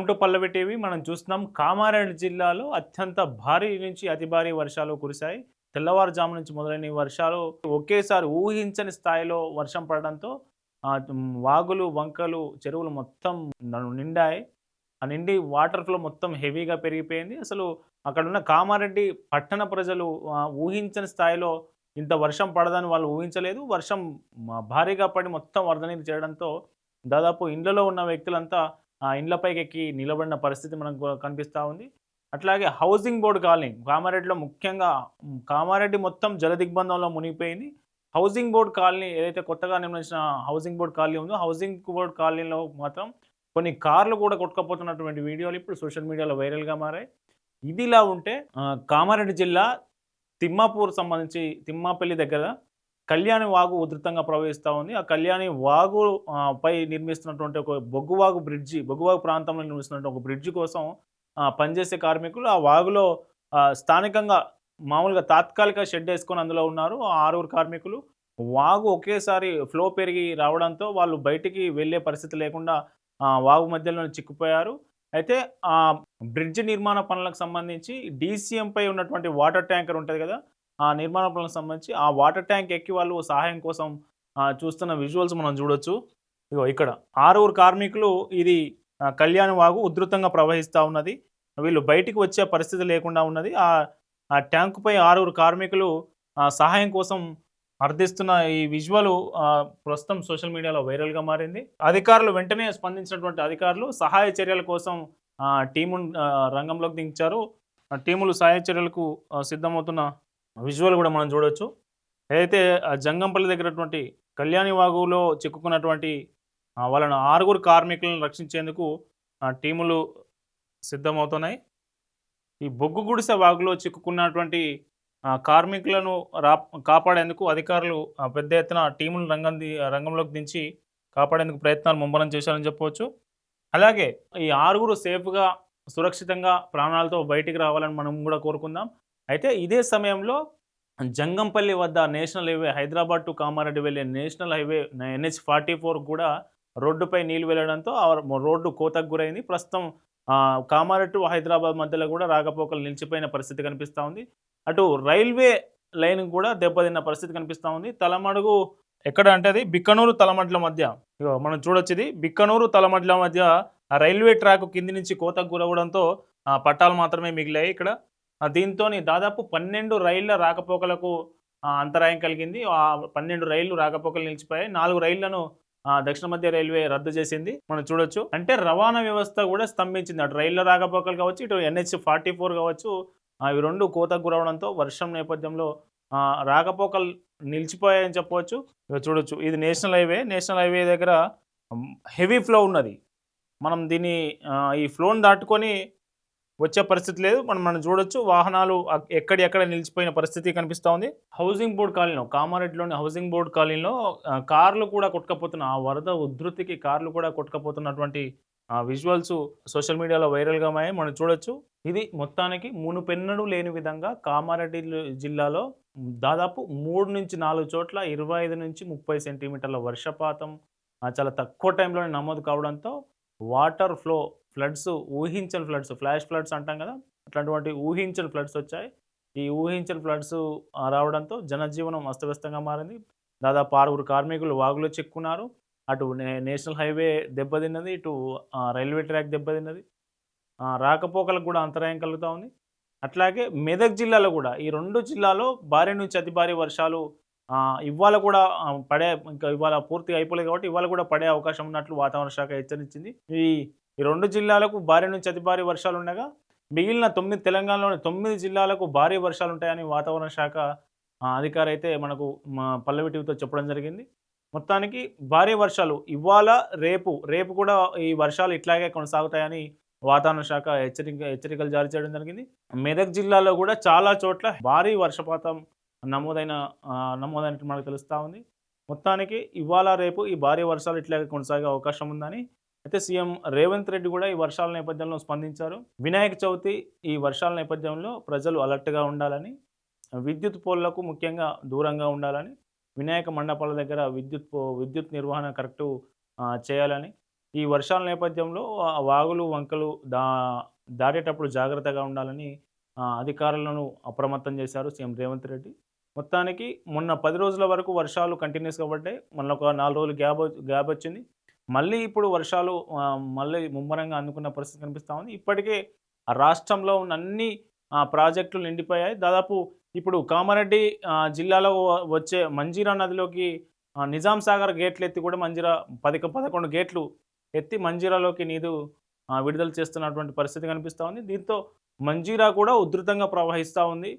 Welcome to Pallavi TV. మనం చూస్తున్నాం కామారెడ్డి జిల్లాలో అత్యంత భారీ నుంచి అతి భారీ వర్షాలు కురిశాయి. తెల్లవారుజాము నుంచి మొదలైన ఈ వర్షాలు ఒకేసారి ఊహించని స్థాయిలో వర్షం పడడంతో వాగులు, వంకలు, చెరువులు మొత్తం నిండాయి. ఆ నిండి వాటర్ ఫ్లో మొత్తం హెవీగా పెరిగిపోయింది. అసలు అక్కడున్న కామారెడ్డి పట్టణ ప్రజలు ఊహించని స్థాయిలో ఇంత వర్షం పడదని వాళ్ళు ఊహించలేదు. వర్షం భారీగా పడి మొత్తం వరద నీరు చేరడంతో దాదాపు ఇండ్లలో ఉన్న వ్యక్తులంతా ఆ ఇండ్లపైకెక్కి నిలబడిన పరిస్థితి మనకు కనిపిస్తా ఉంది. అట్లాగే హౌసింగ్ బోర్డ్ కాలనీ కామారెడ్డిలో ముఖ్యంగా కామారెడ్డి మొత్తం జలదిగ్బంధంలో మునిగిపోయింది. హౌసింగ్ బోర్డ్ కాలనీ ఏదైతే కొత్తగా నిర్మించిన హౌసింగ్ బోర్డ్ కాలనీ ఉందో, హౌసింగ్ బోర్డ్ కాలనీలో మాత్రం కొన్ని కార్లు కూడా కొట్టుకపోతున్నటువంటి వీడియోలు ఇప్పుడు సోషల్ మీడియాలో వైరల్‌గా మారాయి. ఇదిలా ఉంటే కామారెడ్డి జిల్లా తిమ్మాపూర్ సంబంధించి తిమ్మాపల్లి దగ్గర కళ్యాణి వాగు ఉధృతంగా ప్రవహిస్తా ఉంది. ఆ కళ్యాణి వాగు పై నిర్మిస్తున్నటువంటి ఒక బొగ్గువాగు ప్రాంతంలో నిర్మిస్తున్నటువంటి ఒక బ్రిడ్జి కోసం పనిచేసే కార్మికులు ఆ వాగులో స్థానికంగా మామూలుగా తాత్కాలిక షెడ్ ఏసుకొని అందులో ఉన్నారు. ఆ 6 కార్మికులు. వాగు ఒకేసారి ఫ్లో పెరిగి రావడంతో వాళ్ళు బయటికి వెళ్ళే పరిస్థితి లేకుండా వాగు మధ్యలోనే చిక్కుపోయారు. అయితే ఆ బ్రిడ్జి నిర్మాణ పనులకు సంబంధించి డీసీఎంపై ఉన్నటువంటి వాటర్ ట్యాంకర్ ఉంటది కదా! ఆ నిర్మాణ పనులకు సంబంధించి ఆ వాటర్ ట్యాంక్ ఎక్కి వాళ్ళు సహాయం కోసం చూస్తున్న విజువల్స్ మనం చూడొచ్చు. ఇగో ఇక్కడ 6 కార్మికులు ఇది కళ్యాణి వాగు ఉధృతంగా ప్రవహిస్తా ఉన్నది. వీళ్ళు బయటికి వచ్చే పరిస్థితి లేకుండా ఉన్నది. ఆ ట్యాంకుపై 6 కార్మికులు సహాయం కోసం అర్థిస్తున్న ఈ విజువల్ ప్రస్తుతం సోషల్ మీడియాలో వైరల్‌గా మారింది. అధికారులు వెంటనే స్పందించినటువంటి అధికారులు సహాయ చర్యల కోసం టీమును రంగంలోకి దించారు. టీములు సహాయ చర్యలకు సిద్ధమవుతున్న విజువల్ కూడా మనం చూడొచ్చు. ఏదైతే జంగంపల్లి దగ్గరటువంటి కళ్యాణి వాగులో చిక్కుకున్నటువంటి వాళ్ళను 6 కార్మికులను రక్షించేందుకు టీములు సిద్ధమవుతున్నాయి. ఈ బొగ్గు గుడిసె వాగులో చిక్కుకున్నటువంటి కార్మికులను కాపాడేందుకు అధికారులు పెద్ద ఎత్తున టీములు రంగంలోకి దించి కాపాడేందుకు ప్రయత్నాలు ముమ్మరం చేశారని చెప్పవచ్చు. అలాగే ఈ 6 సేఫ్‌గా, సురక్షితంగా ప్రాణాలతో బయటికి రావాలని మనం కూడా కోరుకుందాం. అయితే ఇదే సమయంలో జంగంపల్లి వద్ద national highway Hyderabad to Kamareddy వెళ్ళే నేషనల్ హైవే NH-44 కూడా రోడ్డుపై నీళ్లు వెళ్ళడంతో రోడ్డు కోతకు గురైంది. ప్రస్తుతం కామారెడ్డి టు హైదరాబాద్ మధ్యలో కూడా రాకపోకలు నిలిచిపోయిన పరిస్థితి కనిపిస్తూ ఉంది. అటు రైల్వే లైన్ కూడా దెబ్బతిన్న పరిస్థితి కనిపిస్తూ ఉంది. తలమడుగు ఎక్కడ అంటే అది బిక్కనూరు తలమడ్ల మధ్య మనం చూడొచ్చు. ఇది బిక్కనూరు తలమడ్ల మధ్య ఆ రైల్వే ట్రాక్ కింది నుంచి కోతకు గురవడంతో పట్టాలు మాత్రమే మిగిలాయి ఇక్కడ. దీంతోని దాదాపు 12 రైళ్ల రాకపోకలకు అంతరాయం కలిగింది. 12 రైళ్లు రాకపోకలు నిలిచిపోయాయి. 4 రైళ్లను దక్షిణ మధ్య రైల్వే రద్దు చేసింది. మనం చూడొచ్చు. అంటే రవాణా వ్యవస్థ కూడా స్తంభించింది. అటు రైళ్ల రాకపోకలు కావచ్చు, ఇటు NH-44 కావచ్చు, ఇవి 2 కోతకు గురవడంతో వర్షం నేపథ్యంలో రాకపోకలు నిలిచిపోయాయని చెప్పవచ్చు. చూడొచ్చు, ఇది నేషనల్ హైవే. నేషనల్ హైవే దగ్గర హెవీ ఫ్లో ఉన్నది. మనం దీన్ని ఈ ఫ్లోని దాటుకొని వచ్చే పరిస్థితి లేదు. మనం చూడొచ్చు, వాహనాలు ఎక్కడెక్కడ నిలిచిపోయిన పరిస్థితి కనిపిస్తూ ఉంది. హౌసింగ్ బోర్డ్ కాలనీలో, కామారెడ్డిలోని హౌసింగ్ బోర్డ్ కాలనీలో కార్లు కూడా కొట్టుకపోతున్న ఆ వరద ఉధృతికి కార్లు కూడా కొట్టుకపోతున్నటువంటి విజువల్స్ సోషల్ మీడియాలో వైరల్‌గా మారాయి. మనం చూడొచ్చు. ఇది మొత్తానికి మునుపెన్నడూ లేని విధంగా కామారెడ్డి జిల్లాలో దాదాపు 3-4 చోట్ల 25-30 సెంటీమీటర్ల వర్షపాతం చాలా తక్కువ టైంలోనే నమోదు కావడంతో వాటర్ ఫ్లో, ఫ్లడ్స్, ఊహించని ఫ్లడ్స్, ఫ్లాష్ ఫ్లడ్స్ అంటాం కదా, అట్లాంటి ఊహించని ఫ్లడ్స్ వచ్చాయి. ఈ ఊహించని ఫ్లడ్స్ రావడంతో జనజీవనం అస్తవ్యస్తంగా మారింది. దాదాపు 6 కార్మికులు వాగులో చిక్కుకున్నారు. అటు నేషనల్ హైవే దెబ్బతిన్నది, ఇటు రైల్వే ట్రాక్ దెబ్బతిన్నది. రాకపోకలకు కూడా అంతరాయం కలుగుతూ ఉంది. అట్లాగే మెదక్ జిల్లాలో కూడా ఈ 2 జిల్లాలో భారీ నుంచి అతి భారీ వర్షాలు ఇవాళ కూడా ఇంకా ఇవాళ పూర్తిగా అయిపోలేదు కాబట్టి ఇవాళ కూడా పడే అవకాశం ఉన్నట్లు వాతావరణ శాఖ హెచ్చరించింది. ఈ 2 జిల్లాలకు భారీ నుంచి అతి భారీ వర్షాలు ఉండగా మిగిలిన తెలంగాణలోని 9 జిల్లాలకు భారీ వర్షాలు ఉంటాయని వాతావరణ శాఖ అధికారి అయితే మనకు పల్లవి టీవీతో చెప్పడం జరిగింది. మొత్తానికి భారీ వర్షాలు ఇవాళ, రేపు కూడా ఈ వర్షాలు ఇట్లాగే కొనసాగుతాయని వాతావరణ శాఖ హెచ్చరికలు జారీ చేయడం జరిగింది. మెదక్ జిల్లాలో కూడా చాలా చోట్ల భారీ వర్షపాతం నమోదైనట్టు మనకు తెలుస్తూ ఉంది. మొత్తానికి ఇవాళ, రేపు ఈ భారీ వర్షాలు ఇట్లాగే కొనసాగే అవకాశం ఉందని అయితే సీఎం రేవంత్ రెడ్డి కూడా ఈ వర్షాల నేపథ్యంలో స్పందించారు. వినాయక చవితి ఈ వర్షాల నేపథ్యంలో ప్రజలు అలర్ట్‌గా ఉండాలని, విద్యుత్ పోల్లకు ముఖ్యంగా దూరంగా ఉండాలని, వినాయక మండపాల దగ్గర విద్యుత్ నిర్వహణ కరెక్టు చేయాలని, ఈ వర్షాల నేపథ్యంలో వాగులు, వంకలు దాటేటప్పుడు జాగ్రత్తగా ఉండాలని అధికారులను అప్రమత్తం చేశారు సీఎం రేవంత్ రెడ్డి. మొత్తానికి మొన్న 10 రోజుల వరకు వర్షాలు కంటిన్యూస్‌గా పడ్డాయి. మళ్ళీ ఒక 4 రోజులు గ్యాప్ వచ్చింది. మళ్ళీ ఇప్పుడు వర్షాలు మళ్ళీ ముమ్మరంగా అందుకున్న పరిస్థితి కనిపిస్తా ఉంది. ఇప్పటికే రాష్ట్రంలో ఉన్న అన్ని ప్రాజెక్టులు నిండిపోయాయి. దాదాపు ఇప్పుడు కామారెడ్డి జిల్లాలో వచ్చే మంజీరా నదిలోకి నిజాం సాగర్ గేట్లు ఎత్తి కూడా 11 గేట్లు ఎత్తి మంజీరాలోకి నీరు విడుదల చేస్తున్నటువంటి పరిస్థితి కనిపిస్తూ ఉంది. దీంతో మంజీరా కూడా ఉధృతంగా ప్రవహిస్తూ ఉంది.